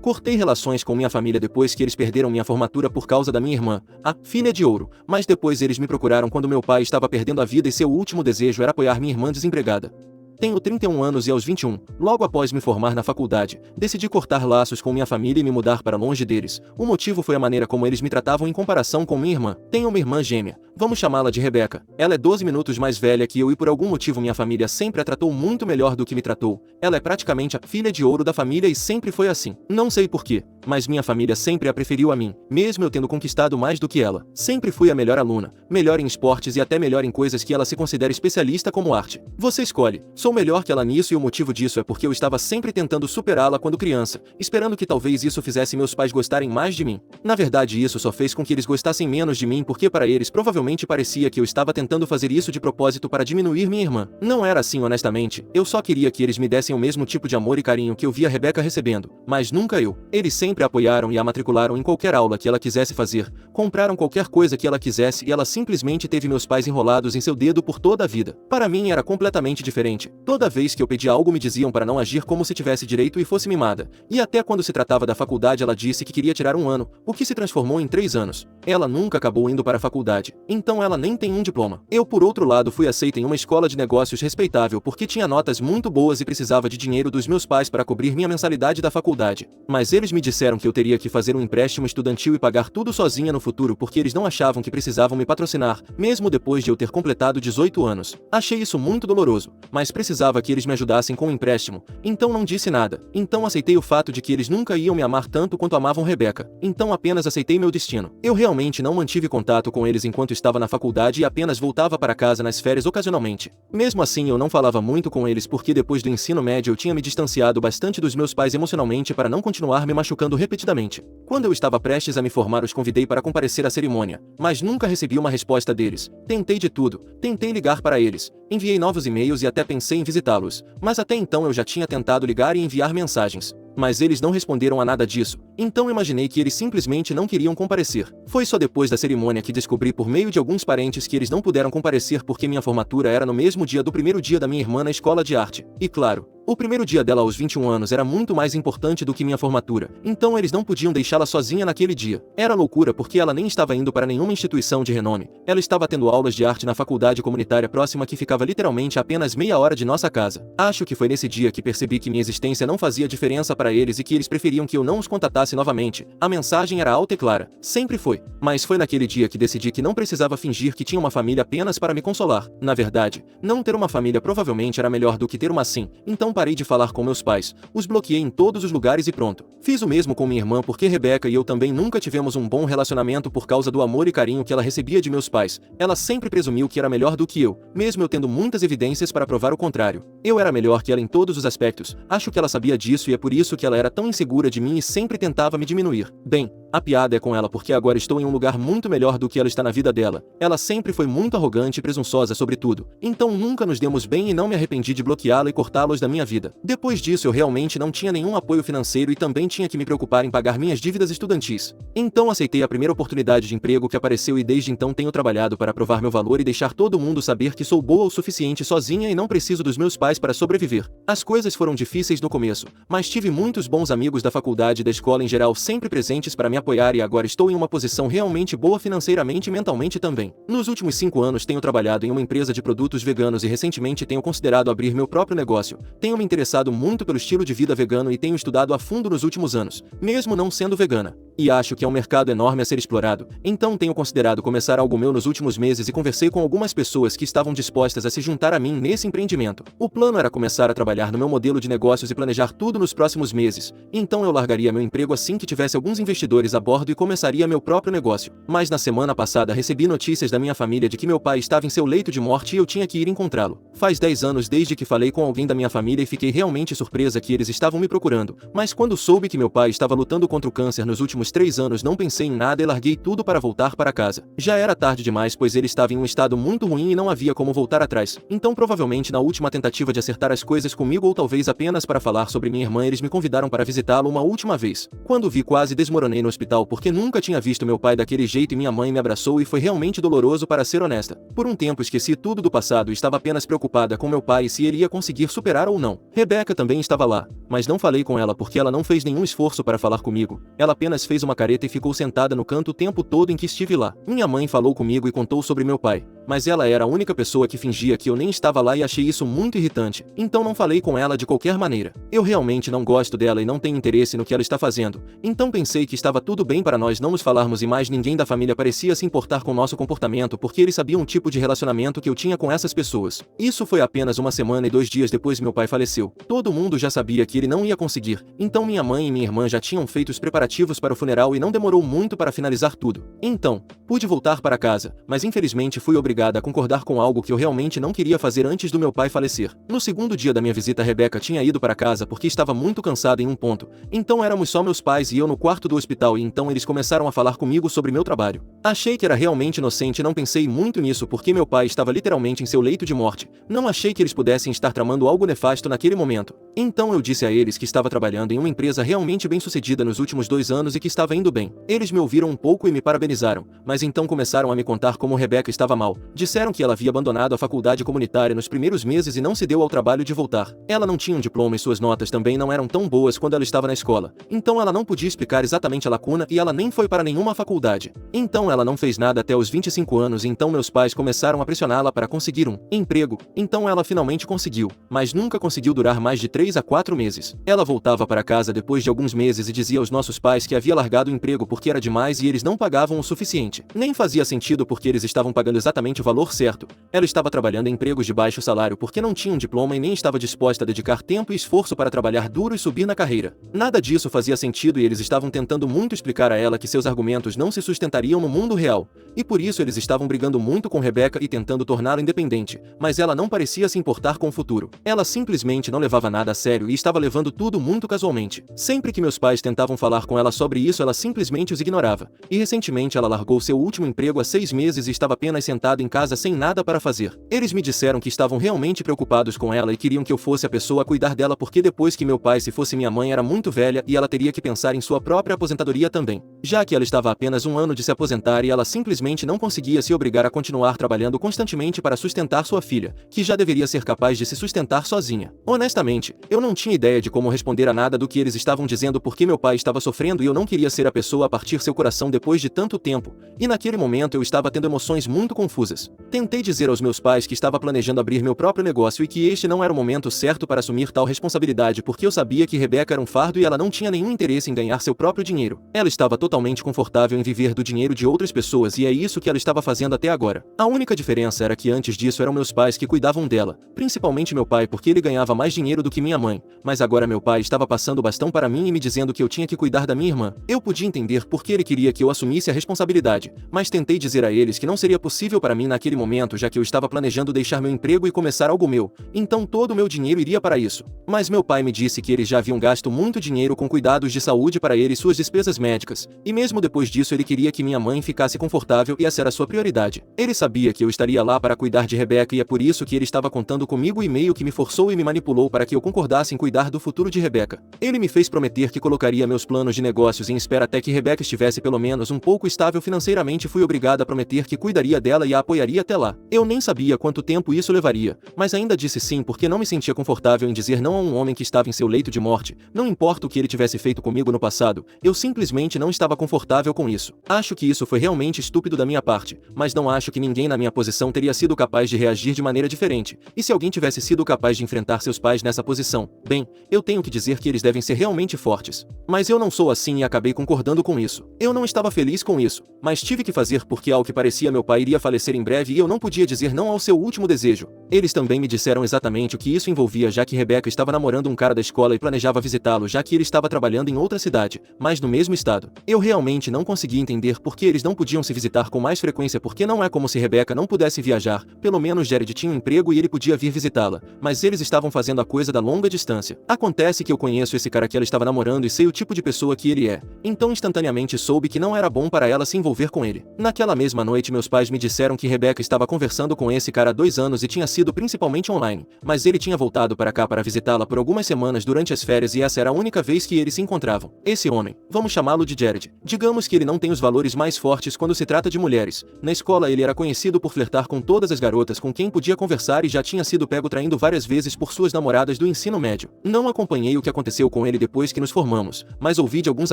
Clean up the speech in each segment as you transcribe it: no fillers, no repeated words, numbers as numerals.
Cortei relações com minha família depois que eles perderam minha formatura por causa da minha irmã, a filha de ouro, mas depois eles me procuraram quando meu pai estava perdendo a vida e seu último desejo era apoiar minha irmã desempregada. Tenho 31 anos e aos 21, logo após me formar na faculdade, decidi cortar laços com minha família e me mudar para longe deles. O motivo foi a maneira como eles me tratavam em comparação com minha irmã. Tenho uma irmã gêmea, vamos chamá-la de Rebeca. Ela é 12 minutos mais velha que eu e por algum motivo minha família sempre a tratou muito melhor do que me tratou. Ela é praticamente a filha de ouro da família e sempre foi assim. Não sei porquê, mas minha família sempre a preferiu a mim, mesmo eu tendo conquistado mais do que ela. Sempre fui a melhor aluna, melhor em esportes e até melhor em coisas que ela se considera especialista como arte. Você escolhe. Sou melhor que ela nisso e o motivo disso é porque eu estava sempre tentando superá-la quando criança, esperando que talvez isso fizesse meus pais gostarem mais de mim. Na verdade isso só fez com que eles gostassem menos de mim porque para eles provavelmente parecia que eu estava tentando fazer isso de propósito para diminuir minha irmã. Não era assim honestamente, eu só queria que eles me dessem o mesmo tipo de amor e carinho que eu via Rebeca recebendo, mas nunca eu. Eles sempre a apoiaram e a matricularam em qualquer aula que ela quisesse fazer, compraram qualquer coisa que ela quisesse e ela simplesmente teve meus pais enrolados em seu dedo por toda a vida. Para mim era completamente diferente. Toda vez que eu pedia algo me diziam para não agir como se tivesse direito e fosse mimada. E até quando se tratava da faculdade ela disse que queria tirar 1 ano, o que se transformou em 3 anos. Ela nunca acabou indo para a faculdade, então ela nem tem um diploma. Eu por outro lado fui aceita em uma escola de negócios respeitável porque tinha notas muito boas e precisava de dinheiro dos meus pais para cobrir minha mensalidade da faculdade. Mas eles me disseram que eu teria que fazer um empréstimo estudantil e pagar tudo sozinha no futuro porque eles não achavam que precisavam me patrocinar, mesmo depois de eu ter completado 18 anos. Achei isso muito doloroso, mas precisava que eles me ajudassem com o empréstimo, então não disse nada. Então aceitei o fato de que eles nunca iam me amar tanto quanto amavam Rebeca, então apenas aceitei meu destino. Eu realmente não mantive contato com eles enquanto estava na faculdade e apenas voltava para casa nas férias ocasionalmente. Mesmo assim eu não falava muito com eles porque depois do ensino médio eu tinha me distanciado bastante dos meus pais emocionalmente para não continuar me machucando repetidamente. Quando eu estava prestes a me formar os convidei para comparecer à cerimônia, mas nunca recebi uma resposta deles. Tentei de tudo, tentei ligar para eles, enviei novos e-mails e até pensei em visitá-los, mas até então eu já tinha tentado ligar e enviar mensagens. Mas eles não responderam a nada disso, então imaginei que eles simplesmente não queriam comparecer. Foi só depois da cerimônia que descobri por meio de alguns parentes que eles não puderam comparecer porque minha formatura era no mesmo dia do primeiro dia da minha irmã na escola de arte. E claro, o primeiro dia dela aos 21 anos era muito mais importante do que minha formatura, então eles não podiam deixá-la sozinha naquele dia. Era loucura porque ela nem estava indo para nenhuma instituição de renome, ela estava tendo aulas de arte na faculdade comunitária próxima que ficava literalmente a apenas meia hora de nossa casa. Acho que foi nesse dia que percebi que minha existência não fazia diferença para eles e que eles preferiam que eu não os contatasse novamente. A mensagem era alta e clara, sempre foi. Mas foi naquele dia que decidi que não precisava fingir que tinha uma família apenas para me consolar. Na verdade, não ter uma família provavelmente era melhor do que ter uma assim, então parei de falar com meus pais, os bloqueei em todos os lugares e pronto. Fiz o mesmo com minha irmã porque Rebeca e eu também nunca tivemos um bom relacionamento por causa do amor e carinho que ela recebia de meus pais. Ela sempre presumiu que era melhor do que eu, mesmo eu tendo muitas evidências para provar o contrário. Eu era melhor que ela em todos os aspectos, acho que ela sabia disso e é por isso que ela era tão insegura de mim e sempre tentava me diminuir. Bem, a piada é com ela porque agora estou em um lugar muito melhor do que ela está na vida dela. Ela sempre foi muito arrogante e presunçosa sobre tudo, então nunca nos demos bem e não me arrependi de bloqueá-la e cortá-los da minha vida. Depois disso eu realmente não tinha nenhum apoio financeiro e também tinha que me preocupar em pagar minhas dívidas estudantis. Então aceitei a primeira oportunidade de emprego que apareceu e desde então tenho trabalhado para provar meu valor e deixar todo mundo saber que sou boa o suficiente sozinha e não preciso dos meus pais para sobreviver. As coisas foram difíceis no começo, mas tive muitos bons amigos da faculdade e da escola em geral sempre presentes para me apoiar e agora estou em uma posição realmente boa financeiramente e mentalmente também. Nos últimos 5 anos tenho trabalhado em uma empresa de produtos veganos e recentemente tenho considerado abrir meu próprio negócio. Tenho me interessado muito pelo estilo de vida vegano e tenho estudado a fundo nos últimos anos, mesmo não sendo vegana. E acho que é um mercado enorme a ser explorado, então tenho considerado começar algo meu nos últimos meses e conversei com algumas pessoas que estavam dispostas a se juntar a mim nesse empreendimento. O plano era começar a trabalhar no meu modelo de negócios e planejar tudo nos próximos meses, então eu largaria meu emprego assim que tivesse alguns investidores a bordo e começaria meu próprio negócio. Mas na semana passada recebi notícias da minha família de que meu pai estava em seu leito de morte e eu tinha que ir encontrá-lo. Faz 10 anos desde que falei com alguém da minha família e fiquei realmente surpresa que eles estavam me procurando, mas quando soube que meu pai estava lutando contra o câncer nos últimos últimos 3 anos não pensei em nada e larguei tudo para voltar para casa. Já era tarde demais, pois ele estava em um estado muito ruim e não havia como voltar atrás. Então provavelmente na última tentativa de acertar as coisas comigo ou talvez apenas para falar sobre minha irmã eles me convidaram para visitá-lo uma última vez. Quando vi quase desmoronei no hospital porque nunca tinha visto meu pai daquele jeito e minha mãe me abraçou e foi realmente doloroso para ser honesta. Por um tempo esqueci tudo do passado e estava apenas preocupada com meu pai e se ele ia conseguir superar ou não. Rebecca também estava lá, mas não falei com ela porque ela não fez nenhum esforço para falar comigo. Ela apenas fez uma careta e ficou sentada no canto o tempo todo em que estive lá. Minha mãe falou comigo e contou sobre meu pai, mas ela era a única pessoa que fingia que eu nem estava lá e achei isso muito irritante, então não falei com ela de qualquer maneira. Eu realmente não gosto dela e não tenho interesse no que ela está fazendo, então pensei que estava tudo bem para nós não nos falarmos e mais ninguém da família parecia se importar com nosso comportamento porque eles sabiam o tipo de relacionamento que eu tinha com essas pessoas. Isso foi apenas uma semana e 2 dias depois meu pai faleceu. Todo mundo já sabia que ele não ia conseguir, então minha mãe e minha irmã já tinham feito os preparativos para o funeral e não demorou muito para finalizar tudo. Então, pude voltar para casa, mas infelizmente fui obrigada a concordar com algo que eu realmente não queria fazer antes do meu pai falecer. No segundo dia da minha visita, Rebecca tinha ido para casa porque estava muito cansada em um ponto, então éramos só meus pais e eu no quarto do hospital e então eles começaram a falar comigo sobre meu trabalho. Achei que era realmente inocente e não pensei muito nisso porque meu pai estava literalmente em seu leito de morte. Não achei que eles pudessem estar tramando algo nefasto naquele momento. Então eu disse a eles que estava trabalhando em uma empresa realmente bem-sucedida nos últimos 2 anos e que estava indo bem. Eles me ouviram um pouco e me parabenizaram, mas então começaram a me contar como Rebecca estava mal. Disseram que ela havia abandonado a faculdade comunitária nos primeiros meses e não se deu ao trabalho de voltar. Ela não tinha um diploma e suas notas também não eram tão boas quando ela estava na escola. Então ela não podia explicar exatamente a lacuna e ela nem foi para nenhuma faculdade. Então ela não fez nada até os 25 anos e então meus pais começaram a pressioná-la para conseguir um emprego. Então ela finalmente conseguiu, mas nunca conseguiu durar mais de 3 a 4 meses. Ela voltava para casa depois de alguns meses e dizia aos nossos pais que havia largado o emprego porque era demais e eles não pagavam o suficiente. Nem fazia sentido porque eles estavam pagando exatamente o valor certo. Ela estava trabalhando em empregos de baixo salário porque não tinha um diploma e nem estava disposta a dedicar tempo e esforço para trabalhar duro e subir na carreira. Nada disso fazia sentido e eles estavam tentando muito explicar a ela que seus argumentos não se sustentariam no mundo real. E por isso eles estavam brigando muito com Rebecca e tentando torná-la independente, mas ela não parecia se importar com o futuro. Ela simplesmente não levava nada a sério e estava levando tudo muito casualmente. Sempre que meus pais tentavam falar com ela sobre isso, ela simplesmente os ignorava. E recentemente ela largou seu último emprego há 6 meses e estava apenas sentada em casa sem nada para fazer. Eles me disseram que estavam realmente preocupados com ela e queriam que eu fosse a pessoa a cuidar dela porque depois que meu pai se fosse minha mãe era muito velha e ela teria que pensar em sua própria aposentadoria também. Já que ela estava a apenas 1 ano de se aposentar e ela simplesmente não conseguia se obrigar a continuar trabalhando constantemente para sustentar sua filha, que já deveria ser capaz de se sustentar sozinha. Honestamente, eu não tinha ideia de como responder a nada do que eles estavam dizendo porque meu pai estava sofrendo e eu não queria ser a pessoa a partir seu coração depois de tanto tempo, e naquele momento eu estava tendo emoções muito confusas. Tentei dizer aos meus pais que estava planejando abrir meu próprio negócio e que este não era o momento certo para assumir tal responsabilidade porque eu sabia que Rebecca era um fardo e ela não tinha nenhum interesse em ganhar seu próprio dinheiro. Ela estava totalmente confortável em viver do dinheiro de outras pessoas e é isso que ela estava fazendo até agora. A única diferença era que antes disso eram meus pais que cuidavam dela, principalmente meu pai porque ele ganhava mais dinheiro do que minha mãe, mas agora meu pai estava passando o bastão para mim e me dizendo que eu tinha que cuidar da minha irmã. Eu podia entender porque ele queria que eu assumisse a responsabilidade, mas tentei dizer a eles que não seria possível para mim naquele momento já que eu estava planejando deixar meu emprego e começar algo meu, então todo o meu dinheiro iria para isso. Mas meu pai me disse que eles já haviam gasto muito dinheiro com cuidados de saúde para ele e suas despesas médicas, e mesmo depois disso ele queria que minha mãe ficasse confortável e essa era sua prioridade. Ele sabia que eu estaria lá para cuidar de Rebecca e é por isso que ele estava contando comigo e meio que me forçou e me manipulou para que eu concordasse em cuidar do futuro de Rebecca. Ele me fez prometer que colocaria meus planos de negócios em espera até que Rebecca estivesse pelo menos um pouco estável financeiramente e fui obrigada a prometer que cuidaria dela e a apoiaria até lá. Eu nem sabia quanto tempo isso levaria, mas ainda disse sim porque não me sentia confortável em dizer não a um homem que estava em seu leito de morte. Não importa o que ele tivesse feito comigo no passado, eu simplesmente não estava confortável com isso. Acho que isso foi realmente estúpido da minha parte, mas não acho que ninguém na minha posição teria sido capaz de reagir de maneira diferente. E se alguém tivesse sido capaz de enfrentar seus pais nessa posição, bem, eu tenho que dizer que eles devem ser realmente fortes. Mas eu não sou assim e acabei concordando com isso. Eu não estava feliz com isso, mas tive que fazer porque ao que parecia meu pai iria falecer em breve e eu não podia dizer não ao seu último desejo. Eles também me disseram exatamente o que isso envolvia já que Rebecca estava namorando um cara da escola e planejava visitá-lo já que ele estava trabalhando em outra cidade, mas no mesmo estado. Eu Eu realmente não conseguia entender por que eles não podiam se visitar com mais frequência, porque não é como se Rebecca não pudesse viajar, pelo menos Jared tinha um emprego e ele podia vir visitá-la, mas eles estavam fazendo a coisa da longa distância. Acontece que eu conheço esse cara que ela estava namorando e sei o tipo de pessoa que ele é, então instantaneamente soube que não era bom para ela se envolver com ele. Naquela mesma noite meus pais me disseram que Rebecca estava conversando com esse cara há 2 anos e tinha sido principalmente online, mas ele tinha voltado para cá para visitá-la por algumas semanas durante as férias e essa era a única vez que eles se encontravam. Esse homem, vamos chamá-lo de Jared, digamos que ele não tem os valores mais fortes quando se trata de mulheres. Na escola ele era conhecido por flertar com todas as garotas com quem podia conversar e já tinha sido pego traindo várias vezes por suas namoradas do ensino médio. Não acompanhei o que aconteceu com ele depois que nos formamos, mas ouvi de alguns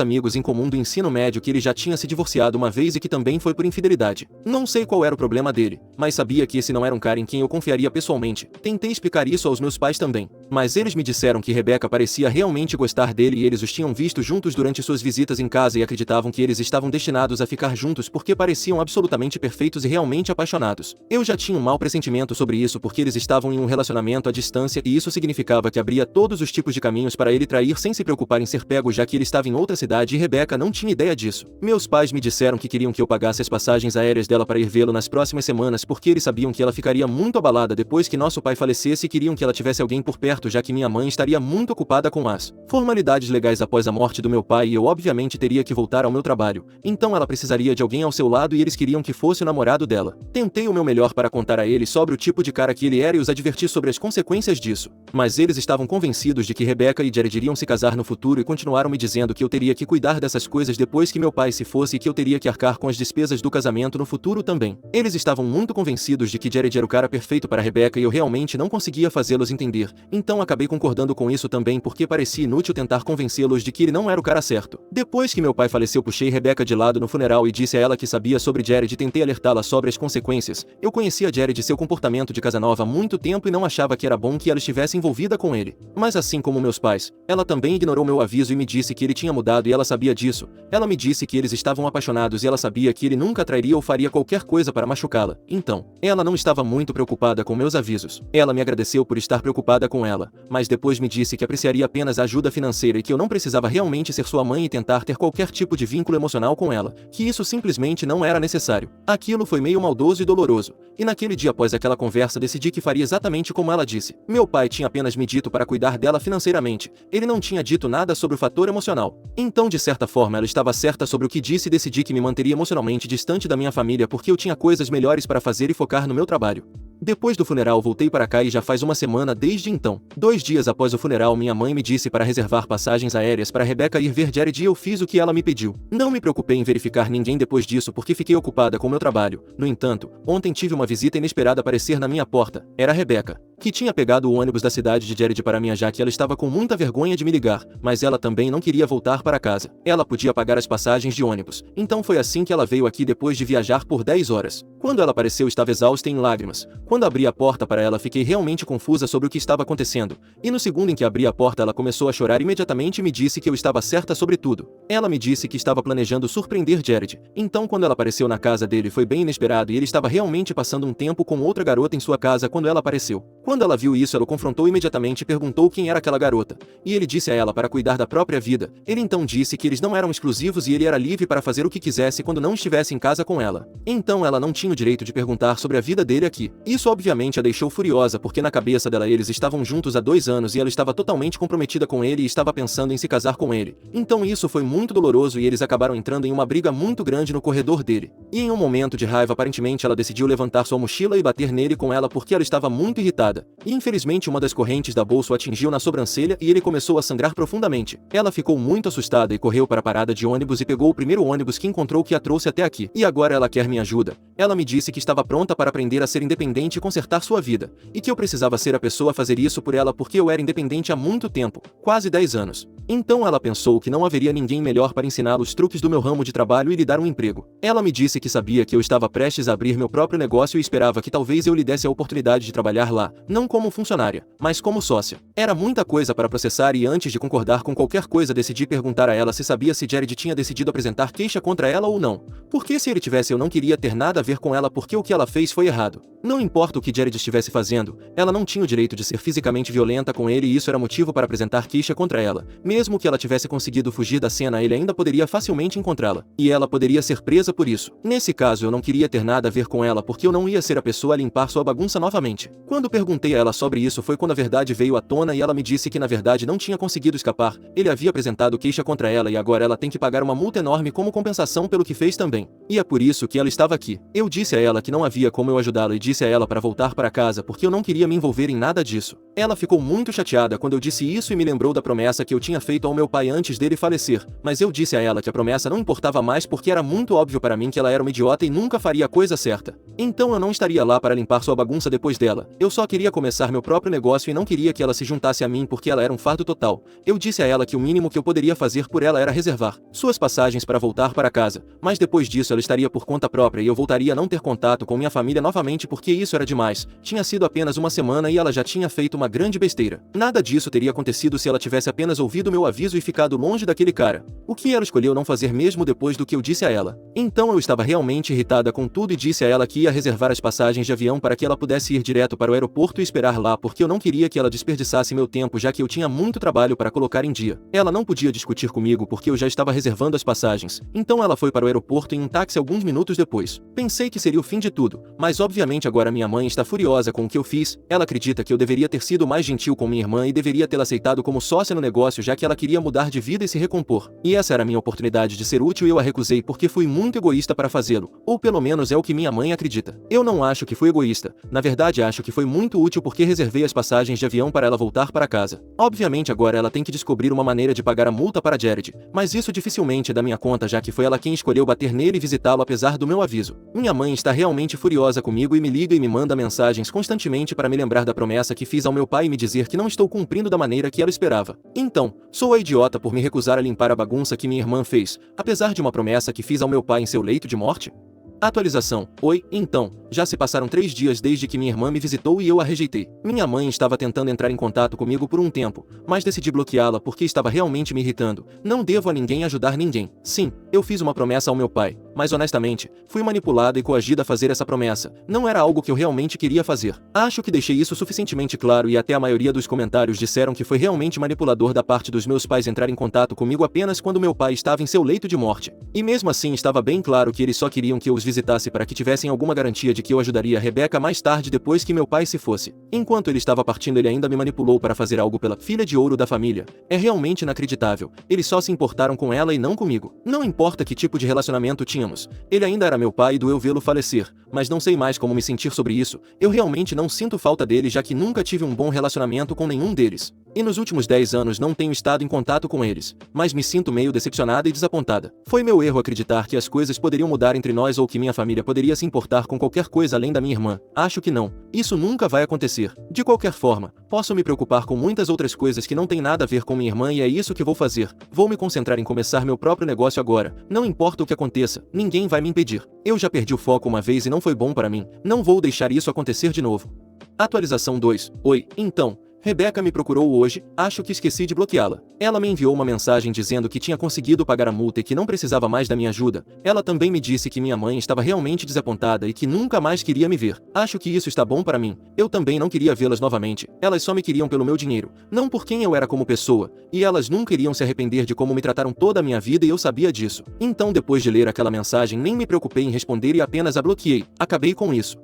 amigos em comum do ensino médio que ele já tinha se divorciado uma vez e que também foi por infidelidade. Não sei qual era o problema dele, mas sabia que esse não era um cara em quem eu confiaria pessoalmente. Tentei explicar isso aos meus pais também, mas eles me disseram que Rebecca parecia realmente gostar dele e eles os tinham visto juntos durante suas visitas em casa e acreditavam que eles estavam destinados a ficar juntos porque pareciam absolutamente perfeitos e realmente apaixonados. Eu já tinha um mau pressentimento sobre isso porque eles estavam em um relacionamento à distância e isso significava que abria todos os tipos de caminhos para ele trair sem se preocupar em ser pego, já que ele estava em outra cidade e Rebecca não tinha ideia disso. Meus pais me disseram que queriam que eu pagasse as passagens aéreas dela para ir vê-lo nas próximas semanas porque eles sabiam que ela ficaria muito abalada depois que nosso pai falecesse e queriam que ela tivesse alguém por perto, já que minha mãe estaria muito ocupada com as formalidades legais após a morte do meu pai e eu obviamente teria que voltar ao meu trabalho. Então ela precisaria de alguém ao seu lado e eles queriam que fosse o namorado dela. Tentei o meu melhor para contar a eles sobre o tipo de cara que ele era e os adverti sobre as consequências disso, mas eles estavam convencidos de que Rebecca e Jared iriam se casar no futuro e continuaram me dizendo que eu teria que cuidar dessas coisas depois que meu pai se fosse e que eu teria que arcar com as despesas do casamento no futuro também. Eles estavam muito convencidos de que Jared era o cara perfeito para Rebecca e eu realmente não conseguia fazê-los entender, então acabei concordando com isso também porque parecia inútil tentar convencê-los de que ele não era o cara certo. Depois que meu pai faleceu, puxei Rebecca de lado no funeral e disse a ela que sabia sobre Jared e tentei alertá-la sobre as consequências. Eu conhecia Jared e seu comportamento de Casanova há muito tempo e não achava que era bom que ela estivesse envolvida com ele. Mas assim como meus pais, ela também ignorou meu aviso e me disse que ele tinha mudado e ela sabia disso. Ela me disse que eles estavam apaixonados e ela sabia que ele nunca trairia ou faria qualquer coisa para machucá-la. Então, ela não estava muito preocupada com meus avisos. Ela me agradeceu por estar preocupada com ela, mas depois me disse que apreciaria apenas a ajuda financeira e que eu não precisava realmente ser sua mãe e tentar ter qualquer tipo de vínculo emocional com ela, que isso simplesmente não era necessário. Aquilo foi meio maldoso e doloroso, e naquele dia após aquela conversa decidi que faria exatamente como ela disse. Meu pai tinha apenas me dito para cuidar dela financeiramente, ele não tinha dito nada sobre o fator emocional. Então de certa forma ela estava certa sobre o que disse e decidi que me manteria emocionalmente distante da minha família porque eu tinha coisas melhores para fazer e focar no meu trabalho. Depois do funeral voltei para cá e já faz uma semana desde então. 2 dias após o funeral minha mãe me disse para reservar passagens aéreas para Rebecca ir ver Jared e eu fiz o que ela me pediu. Não me preocupei em verificar ninguém depois disso porque fiquei ocupada com meu trabalho. No entanto, ontem tive uma visita inesperada aparecer na minha porta. Era Rebecca, que tinha pegado o ônibus da cidade de Jared para mim, já que ela estava com muita vergonha de me ligar, mas ela também não queria voltar para casa. Ela podia pagar as passagens de ônibus. Então foi assim que ela veio aqui depois de viajar por 10 horas. Quando ela apareceu estava exausta e em lágrimas. Quando abri a porta para ela fiquei realmente confusa sobre o que estava acontecendo, e no segundo em que abri a porta ela começou a chorar imediatamente e me disse que eu estava certa sobre tudo. Ela me disse que estava planejando surpreender Jared, então quando ela apareceu na casa dele foi bem inesperado e ele estava realmente passando um tempo com outra garota em sua casa quando ela apareceu. Quando ela viu isso ela o confrontou imediatamente e perguntou quem era aquela garota, e ele disse a ela para cuidar da própria vida. Ele então disse que eles não eram exclusivos e ele era livre para fazer o que quisesse quando não estivesse em casa com ela. Então ela não tinha o direito de perguntar sobre a vida dele aqui. Isso obviamente a deixou furiosa porque na cabeça dela eles estavam juntos há 2 anos e ela estava totalmente comprometida com ele e estava pensando em se casar com ele. Então isso foi muito doloroso e eles acabaram entrando em uma briga muito grande no corredor dele. E em um momento de raiva aparentemente ela decidiu levantar sua mochila e bater nele com ela porque ela estava muito irritada. E infelizmente uma das correntes da bolsa o atingiu na sobrancelha e ele começou a sangrar profundamente. Ela ficou muito assustada e correu para a parada de ônibus e pegou o primeiro ônibus que encontrou que a trouxe até aqui. E agora ela quer minha ajuda. Ela me disse que estava pronta para aprender a ser independente e consertar sua vida, e que eu precisava ser a pessoa a fazer isso por ela porque eu era independente há muito tempo, quase 10 anos. Então ela pensou que não haveria ninguém melhor para ensinar os truques do meu ramo de trabalho e lhe dar um emprego. Ela me disse que sabia que eu estava prestes a abrir meu próprio negócio e esperava que talvez eu lhe desse a oportunidade de trabalhar lá, não como funcionária, mas como sócia. Era muita coisa para processar e antes de concordar com qualquer coisa decidi perguntar a ela se sabia se Jared tinha decidido apresentar queixa contra ela ou não. Porque se ele tivesse eu não queria ter nada a ver com ela porque o que ela fez foi errado. Não importa o que Jared estivesse fazendo, ela não tinha o direito de ser fisicamente violenta com ele e isso era motivo para apresentar queixa contra ela, Mesmo que ela tivesse conseguido fugir da cena, ele ainda poderia facilmente encontrá-la, e ela poderia ser presa por isso. Nesse caso, eu não queria ter nada a ver com ela porque eu não ia ser a pessoa a limpar sua bagunça novamente. Quando perguntei a ela sobre isso foi quando a verdade veio à tona e ela me disse que na verdade não tinha conseguido escapar. Ele havia apresentado queixa contra ela e agora ela tem que pagar uma multa enorme como compensação pelo que fez também. E é por isso que ela estava aqui. Eu disse a ela que não havia como eu ajudá-la e disse a ela para voltar para casa porque eu não queria me envolver em nada disso. Ela ficou muito chateada quando eu disse isso e me lembrou da promessa que eu tinha feito ao meu pai antes dele falecer, mas eu disse a ela que a promessa não importava mais porque era muito óbvio para mim que ela era uma idiota e nunca faria a coisa certa. Então eu não estaria lá para limpar sua bagunça depois dela. Eu só queria começar meu próprio negócio e não queria que ela se juntasse a mim porque ela era um fardo total. Eu disse a ela que o mínimo que eu poderia fazer por ela era reservar suas passagens para voltar para casa, mas depois disso ela estaria por conta própria e eu voltaria a não ter contato com minha família novamente porque isso era demais. Tinha sido apenas uma semana e ela já tinha feito uma grande besteira. Nada disso teria acontecido se ela tivesse apenas ouvido meu aviso e ficado longe daquele cara. O que ela escolheu não fazer mesmo depois do que eu disse a ela. Então eu estava realmente irritada com tudo e disse a ela que ia reservar as passagens de avião para que ela pudesse ir direto para o aeroporto e esperar lá porque eu não queria que ela desperdiçasse meu tempo já que eu tinha muito trabalho para colocar em dia. Ela não podia discutir comigo porque eu já estava reservando as passagens. Então ela foi para o aeroporto em um táxi alguns minutos depois. Pensei que seria o fim de tudo, mas obviamente agora minha mãe está furiosa com o que eu fiz. Ela acredita que eu deveria ter sido mais gentil com minha irmã e deveria tê-la aceitado como sócia no negócio já que ela queria mudar de vida e se recompor. E essa era a minha oportunidade de ser útil e eu a recusei porque fui muito egoísta para fazê-lo, ou pelo menos é o que minha mãe acredita. Eu não acho que fui egoísta, na verdade acho que foi muito útil porque reservei as passagens de avião para ela voltar para casa. Obviamente agora ela tem que descobrir uma maneira de pagar a multa para Jared, mas isso dificilmente é da minha conta já que foi ela quem escolheu bater nele e visitá-lo apesar do meu aviso. Minha mãe está realmente furiosa comigo e me liga e me manda mensagens constantemente para me lembrar da promessa que fiz ao meu pai e me dizer que não estou cumprindo da maneira que ela esperava. Então, sou a idiota por me recusar a limpar a bagunça que minha irmã fez, apesar de uma promessa que fiz ao meu pai em seu leito de morte? Atualização. Oi, então, já se passaram 3 dias desde que minha irmã me visitou e eu a rejeitei. Minha mãe estava tentando entrar em contato comigo por um tempo, mas decidi bloqueá-la porque estava realmente me irritando. Não devo a ninguém ajudar ninguém. Sim, eu fiz uma promessa ao meu pai, mas honestamente, fui manipulada e coagida a fazer essa promessa. Não era algo que eu realmente queria fazer. Acho que deixei isso suficientemente claro e até a maioria dos comentários disseram que foi realmente manipulador da parte dos meus pais entrar em contato comigo apenas quando meu pai estava em seu leito de morte. E mesmo assim estava bem claro que eles só queriam que eu os visitasse para que tivessem alguma garantia de que eu ajudaria a Rebecca mais tarde depois que meu pai se fosse. Enquanto ele estava partindo ele ainda me manipulou para fazer algo pela filha de ouro da família. É realmente inacreditável. Eles só se importaram com ela e não comigo. Não importa que tipo de relacionamento tínhamos. Ele ainda era meu pai e doeu vê-lo falecer, mas não sei mais como me sentir sobre isso. Eu realmente não sinto falta dele já que nunca tive um bom relacionamento com nenhum deles. E nos últimos 10 anos não tenho estado em contato com eles, mas me sinto meio decepcionada e desapontada. Foi meu erro acreditar que as coisas poderiam mudar entre nós ou que minha família poderia se importar com qualquer coisa além da minha irmã. Acho que não. Isso nunca vai acontecer. De qualquer forma, posso me preocupar com muitas outras coisas que não têm nada a ver com minha irmã e é isso que vou fazer. Vou me concentrar em começar meu próprio negócio agora. Não importa o que aconteça, ninguém vai me impedir. Eu já perdi o foco uma vez e não foi bom para mim. Não vou deixar isso acontecer de novo. Atualização 2. Oi, então. Rebecca me procurou hoje, acho que esqueci de bloqueá-la. Ela me enviou uma mensagem dizendo que tinha conseguido pagar a multa e que não precisava mais da minha ajuda. Ela também me disse que minha mãe estava realmente desapontada e que nunca mais queria me ver. Acho que isso está bom para mim. Eu também não queria vê-las novamente. Elas só me queriam pelo meu dinheiro, não por quem eu era como pessoa. E elas nunca iriam se arrepender de como me trataram toda a minha vida e eu sabia disso. Então depois de ler aquela mensagem nem me preocupei em responder e apenas a bloqueei. Acabei com isso.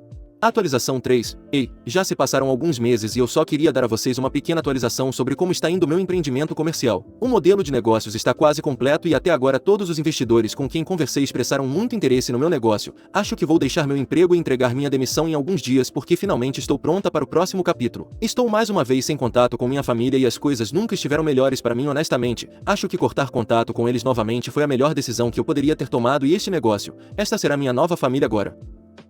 Atualização 3. Ei, já se passaram alguns meses e eu só queria dar a vocês uma pequena atualização sobre como está indo meu empreendimento comercial. O modelo de negócios está quase completo e até agora todos os investidores com quem conversei expressaram muito interesse no meu negócio. Acho que vou deixar meu emprego e entregar minha demissão em alguns dias porque finalmente estou pronta para o próximo capítulo. Estou mais uma vez sem contato com minha família e as coisas nunca estiveram melhores para mim honestamente. Acho que cortar contato com eles novamente foi a melhor decisão que eu poderia ter tomado e este negócio. Esta será minha nova família agora.